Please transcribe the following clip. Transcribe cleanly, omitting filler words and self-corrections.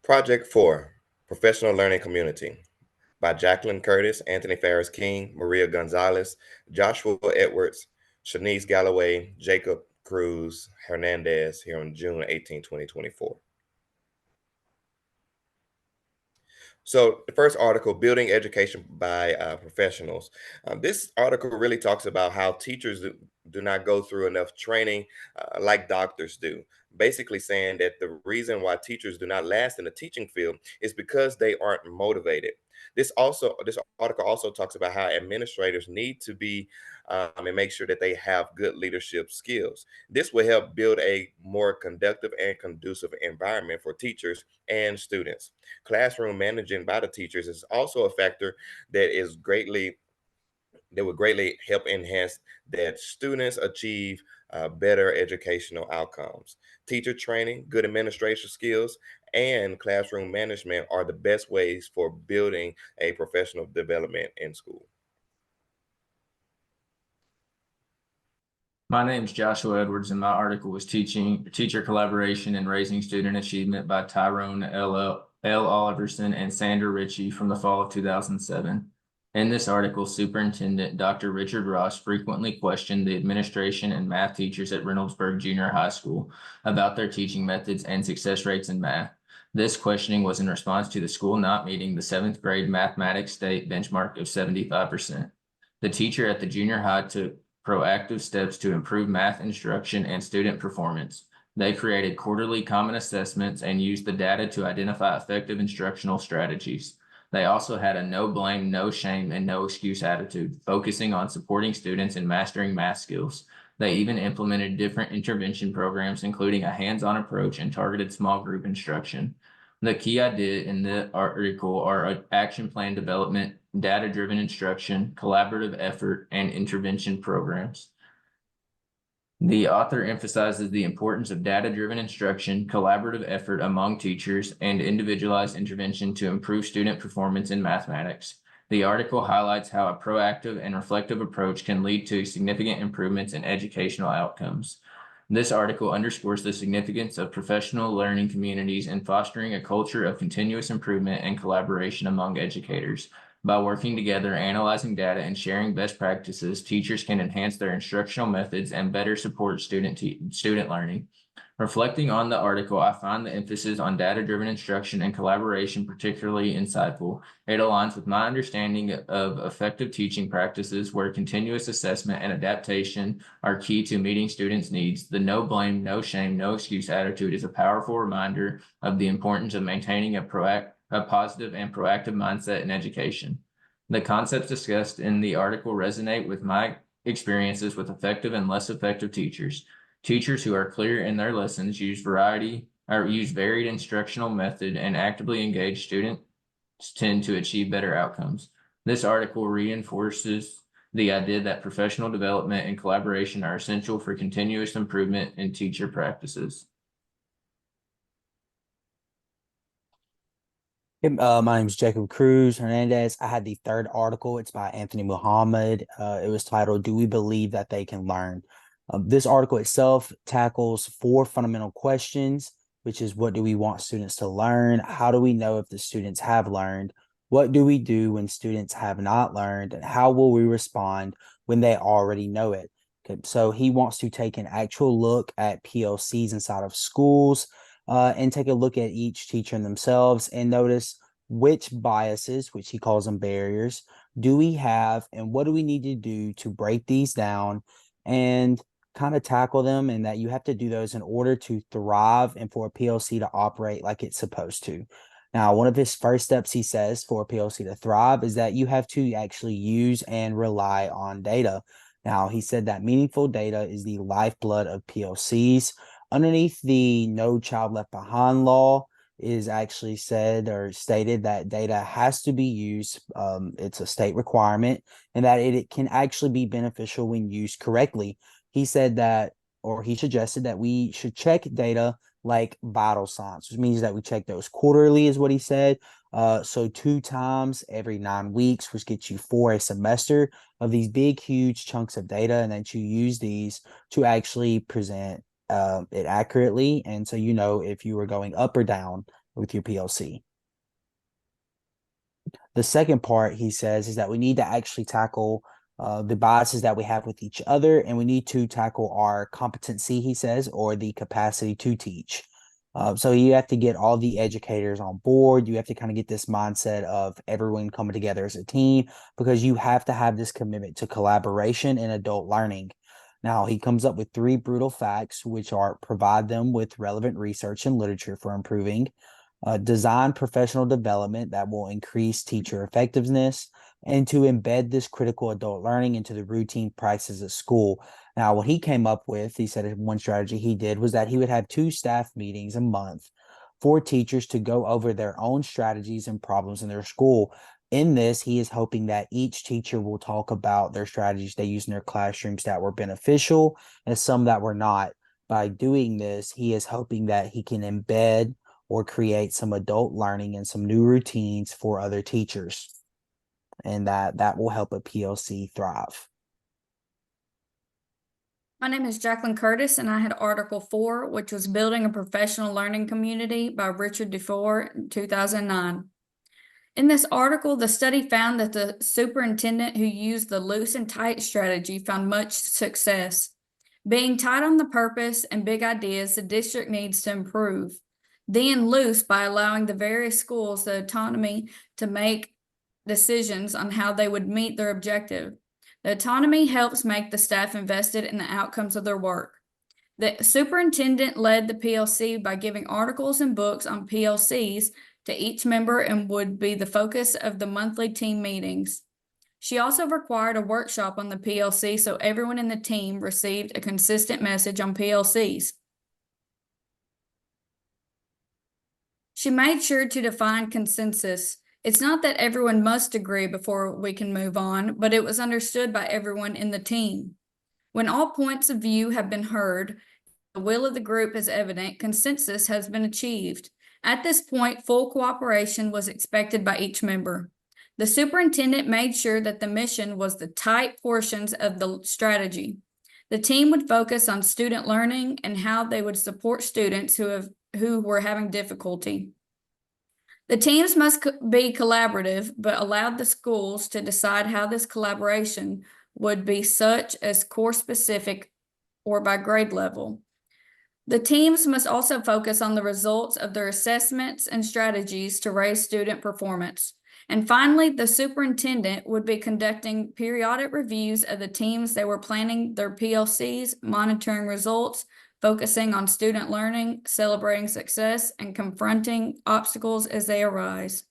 Project 4, Professional Learning Community by Jaclyn Curtis, Anthony Farris-King, Maria Gonzalez, Joshua Edwards, Shanice Galloway, Jacob Cruz-Hernandez here on June 18, 2024. So the first article, Building Education by Professionals. This article really talks about how teachers do not go through enough training like doctors do. Basically saying that the reason why teachers do not last in the teaching field is because they aren't motivated. This article also talks about how administrators need to be and make sure that they have good leadership skills. This will help build a more conductive and conducive environment for teachers and students. Classroom managing by the teachers is also a factor that is greatly that would greatly help enhance that students achieve better educational outcomes. Teacher training, good administration skills, and classroom management are the best ways for building a professional development in school. My name is Joshua Edwards, and my article was Teacher Collaboration and Raising Student Achievement by Tyrone L. Oliverson and Sandra Ritchie from the fall of 2007. In this article, Superintendent Dr. Richard Ross frequently questioned the administration and math teachers at Reynoldsburg Junior High School about their teaching methods and success rates in math. This questioning was in response to the school not meeting the 7th grade mathematics state benchmark of 75%. The teacher at the junior high took proactive steps to improve math instruction and student performance. They created quarterly common assessments and used the data to identify effective instructional strategies. They also had a no blame, no shame, and no excuse attitude, focusing on supporting students in mastering math skills. They even implemented different intervention programs, including a hands-on approach and targeted small group instruction. The key idea in the article are action plan development, data-driven instruction, collaborative effort, and intervention programs. The author emphasizes the importance of data-driven instruction, collaborative effort among teachers, and individualized intervention to improve student performance in mathematics. The article highlights how a proactive and reflective approach can lead to significant improvements in educational outcomes. This article underscores the significance of professional learning communities in fostering a culture of continuous improvement and collaboration among educators. By working together, analyzing data, and sharing best practices, teachers can enhance their instructional methods and better support student learning. Reflecting on the article, I find the emphasis on data-driven instruction and collaboration particularly insightful. It aligns with my understanding of effective teaching practices where continuous assessment and adaptation are key to meeting students' needs. The no blame, no shame, no excuse attitude is a powerful reminder of the importance of maintaining a positive and proactive mindset in education. The concepts discussed in the article resonate with my experiences with effective and less effective teachers. Teachers who are clear in their lessons use varied instructional method and actively engage students tend to achieve better outcomes. This article reinforces the idea that professional development and collaboration are essential for continuous improvement in teacher practices. My name is Jacob Cruz-Hernandez. I had the third article. It's by Anthony Muhammad. It was titled, Do We Believe That They Can Learn? This article itself tackles 4 fundamental questions, which is what do we want students to learn? How do we know if the students have learned? What do we do when students have not learned? And how will we respond when they already know it? Okay, so he wants to take an actual look at PLCs inside of schools and take a look at each teacher and themselves and notice which biases, which he calls them barriers, do we have and what do we need to do to break these down and kind of tackle them, and that you have to do those in order to thrive and for a PLC to operate like it's supposed to. Now, one of his first steps he says for a PLC to thrive is that you have to actually use and rely on data. Now, he said that meaningful data is the lifeblood of PLCs. Underneath the No Child Left Behind law is actually said or stated that data has to be used. It's a state requirement, and that it can actually be beneficial when used correctly. He said that, or he suggested that we should check data like vital signs, which means that we check those quarterly is what he said. So 2 times every 9 weeks, which gets you 4 a semester of these big, huge chunks of data, and that you use these to actually present it accurately. And so, you know, if you were going up or down with your PLC. The second part, he says, is that we need to actually tackle the biases that we have with each other, and we need to tackle our competency, he says, or the capacity to teach. So you have to get all the educators on board. You have to kind of get this mindset of everyone coming together as a team, because you have to have this commitment to collaboration and adult learning. Now, he comes up with 3 brutal facts, which are: provide them with relevant research and literature for improving, design professional development that will increase teacher effectiveness, and to embed this critical adult learning into the routine practices at school. Now, what he came up with, he said one strategy he did was that he would have 2 staff meetings a month for teachers to go over their own strategies and problems in their school. In this, he is hoping that each teacher will talk about their strategies they use in their classrooms that were beneficial and some that were not. By doing this, he is hoping that he can embed or create some adult learning and some new routines for other teachers, and that will help a PLC thrive. My name is Jaclyn Curtis, and I had Article 4, which was Building a Professional Learning Community by Richard DeFore in 2009. In this article, the study found that the superintendent who used the loose and tight strategy found much success. Being tight on the purpose and big ideas, the district needs to improve. Then loose by allowing the various schools the autonomy to make decisions on how they would meet their objective. The autonomy helps make the staff invested in the outcomes of their work. The superintendent led the PLC by giving articles and books on PLCs to each member and would be the focus of the monthly team meetings. She also required a workshop on the PLC so everyone in the team received a consistent message on PLCs. She made sure to define consensus. It's not that everyone must agree before we can move on, but it was understood by everyone in the team. When all points of view have been heard, the will of the group is evident, consensus has been achieved. At this point, full cooperation was expected by each member. The superintendent made sure that the mission was the tight portions of the strategy. The team would focus on student learning and how they would support students who were having difficulty. The teams must be collaborative, but allowed the schools to decide how this collaboration would be, such as course specific or by grade level. The teams must also focus on the results of their assessments and strategies to raise student performance. And finally, the superintendent would be conducting periodic reviews of the teams that were planning their PLCs, monitoring results, focusing on student learning, celebrating success, and confronting obstacles as they arise.